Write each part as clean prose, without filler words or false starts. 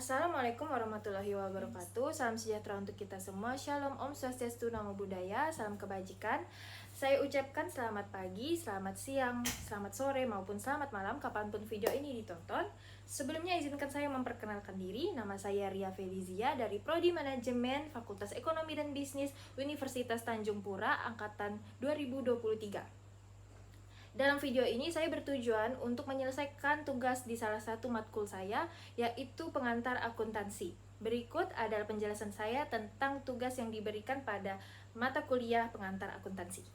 Assalamualaikum warahmatullahi wabarakatuh. Salam sejahtera untuk kita semua. Shalom, Om Swastiastu, Namo Buddhaya. Salam kebajikan. Saya ucapkan selamat pagi, selamat siang, selamat sore, maupun selamat malam kapanpun video ini ditonton. Sebelumnya izinkan saya memperkenalkan diri. Nama saya Ria Felizia dari Prodi Manajemen Fakultas Ekonomi dan Bisnis Universitas Tanjung Pura Angkatan 2023. Dalam video ini saya bertujuan untuk menyelesaikan tugas di salah satu matkul saya, yaitu pengantar akuntansi. Berikut adalah penjelasan saya tentang tugas yang diberikan pada mata kuliah pengantar akuntansi.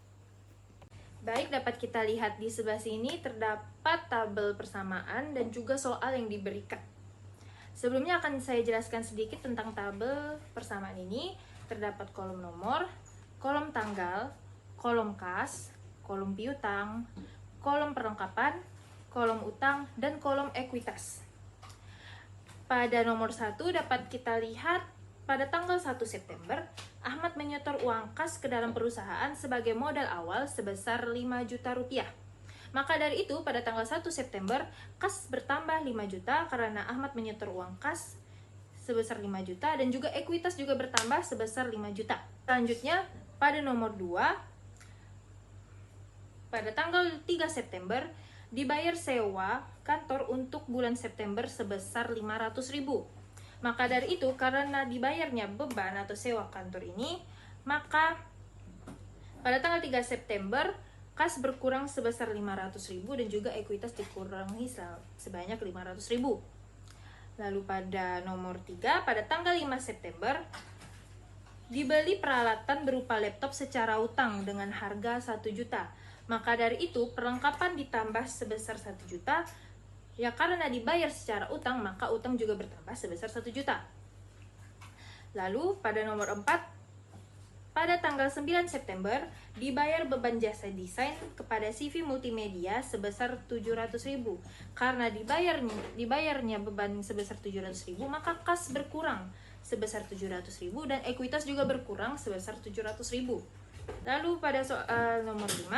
Baik, dapat kita lihat di sebelah sini terdapat tabel persamaan dan juga soal yang diberikan. Sebelumnya akan saya jelaskan sedikit tentang tabel persamaan ini. Terdapat kolom nomor, kolom tanggal, kolom kas, kolom piutang, kolom perlengkapan, kolom utang, dan kolom ekuitas. Pada nomor 1 dapat kita lihat pada tanggal 1 September, Ahmad menyetor uang kas ke dalam perusahaan sebagai modal awal sebesar 5 juta rupiah. Maka dari itu, pada tanggal 1 September, kas bertambah 5 juta karena Ahmad menyetor uang kas sebesar 5 juta dan juga ekuitas juga bertambah sebesar 5 juta. Selanjutnya, pada nomor 2, pada tanggal 3 September, dibayar sewa kantor untuk bulan September sebesar 500.000. Maka dari itu, karena dibayarnya beban atau sewa kantor ini, maka pada tanggal 3 September, kas berkurang sebesar 500.000 dan juga ekuitas dikurangi sebanyak 500.000. Lalu pada nomor 3, pada tanggal 5 September, dibeli peralatan berupa laptop secara utang dengan harga 1 juta. Maka dari itu, perlengkapan ditambah sebesar 1 juta. Ya, karena dibayar secara utang, maka utang juga bertambah sebesar 1 juta. Lalu, pada nomor 4, pada tanggal 9 September, dibayar beban jasa desain kepada CV Multimedia sebesar 700.000. Karena dibayarnya beban sebesar 700.000, maka kas berkurang sebesar 700.000 dan ekuitas juga berkurang sebesar 700.000. Lalu pada soal nomor 5,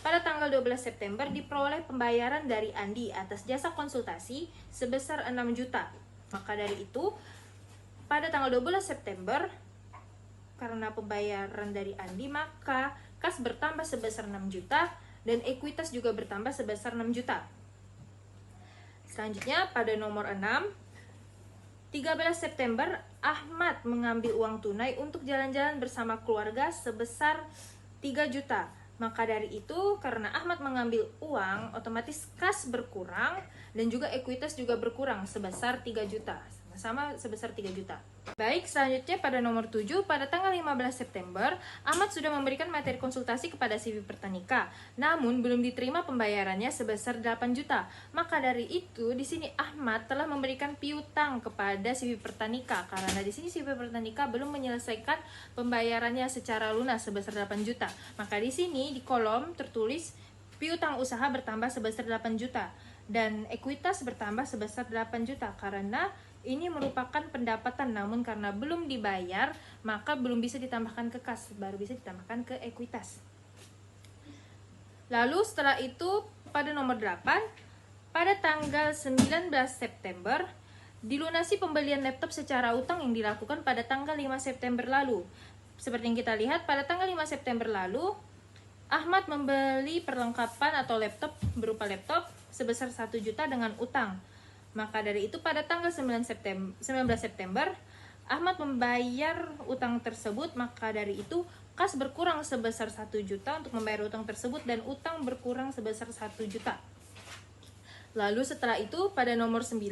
pada tanggal 12 September diperoleh pembayaran dari Andi atas jasa konsultasi sebesar 6 juta. Maka dari itu, pada tanggal 12 September, karena pembayaran dari Andi, maka kas bertambah sebesar 6 juta dan ekuitas juga bertambah sebesar 6 juta. Selanjutnya, pada nomor 6, 13 September, Ahmad mengambil uang tunai untuk jalan-jalan bersama keluarga sebesar 3 juta. Maka dari itu, karena Ahmad mengambil uang, otomatis kas berkurang dan juga ekuitas juga berkurang sebesar 3 juta. Sama sebesar 3 juta. Baik, selanjutnya pada nomor 7, pada tanggal 15 September, Ahmad sudah memberikan materi konsultasi kepada CV Pertanika. Namun, belum diterima pembayarannya sebesar 8 juta. Maka dari itu, di sini Ahmad telah memberikan piutang kepada CV Pertanika. Karena di sini CV Pertanika belum menyelesaikan pembayarannya secara lunas sebesar 8 juta. Maka di sini, di kolom tertulis piutang usaha bertambah sebesar 8 juta. Dan ekuitas bertambah sebesar 8 juta karena ini merupakan pendapatan, namun karena belum dibayar, maka belum bisa ditambahkan ke kas, baru bisa ditambahkan ke ekuitas. Lalu setelah itu, pada nomor 8, pada tanggal 19 September, dilunasi pembelian laptop secara utang yang dilakukan pada tanggal 5 September lalu. Seperti yang kita lihat, pada tanggal 5 September lalu, Ahmad membeli perlengkapan atau laptop berupa laptop sebesar 1 juta dengan utang. Maka dari itu pada tanggal 19 September, Ahmad membayar utang tersebut. Maka dari itu kas berkurang sebesar 1 juta untuk membayar utang tersebut dan utang berkurang sebesar 1 juta. Lalu setelah itu pada nomor 9,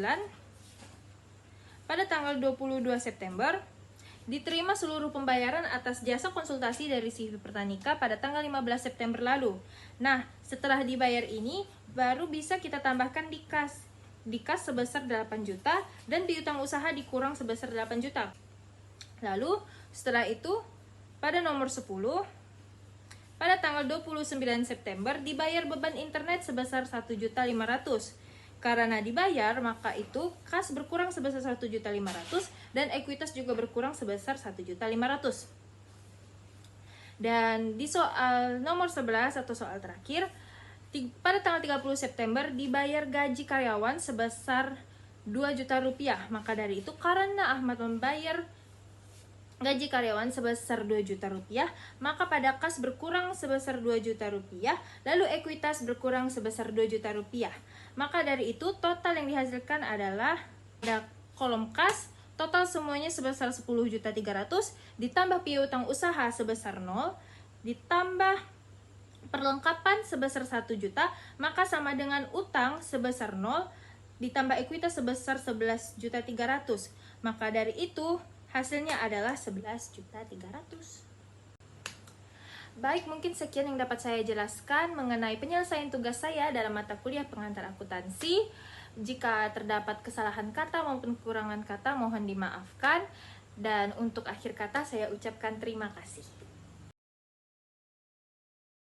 pada tanggal 22 September, diterima seluruh pembayaran atas jasa konsultasi dari CV Pertanika pada tanggal 15 September lalu. Nah, setelah dibayar ini, baru bisa kita tambahkan di kas. Di kas sebesar 8 juta dan piutang usaha dikurang sebesar 8 juta. Lalu, setelah itu, pada nomor 10, pada tanggal 29 September, dibayar beban internet sebesar 1.500.000. Karena dibayar, maka itu kas berkurang sebesar 1.500.000 dan ekuitas juga berkurang sebesar 1.500.000. Dan di soal nomor 11 atau soal terakhir, pada tanggal 30 September dibayar gaji karyawan sebesar 2 juta rupiah. Maka dari itu karena Ahmad membayar gaji karyawan sebesar 2 juta rupiah, maka pada kas berkurang sebesar 2 juta rupiah, lalu ekuitas berkurang sebesar 2 juta rupiah. Maka dari itu total yang dihasilkan adalah pada kolom kas, total semuanya sebesar 10.300.000 ditambah piutang usaha sebesar 0 ditambah perlengkapan sebesar 1 juta, maka sama dengan utang sebesar 0 ditambah ekuitas sebesar 11.300.000. Maka dari itu hasilnya adalah 11.300.000. Baik, mungkin sekian yang dapat saya jelaskan mengenai penyelesaian tugas saya dalam mata kuliah pengantar akuntansi. Jika terdapat kesalahan kata maupun kekurangan kata, mohon dimaafkan. Dan untuk akhir kata saya ucapkan terima kasih.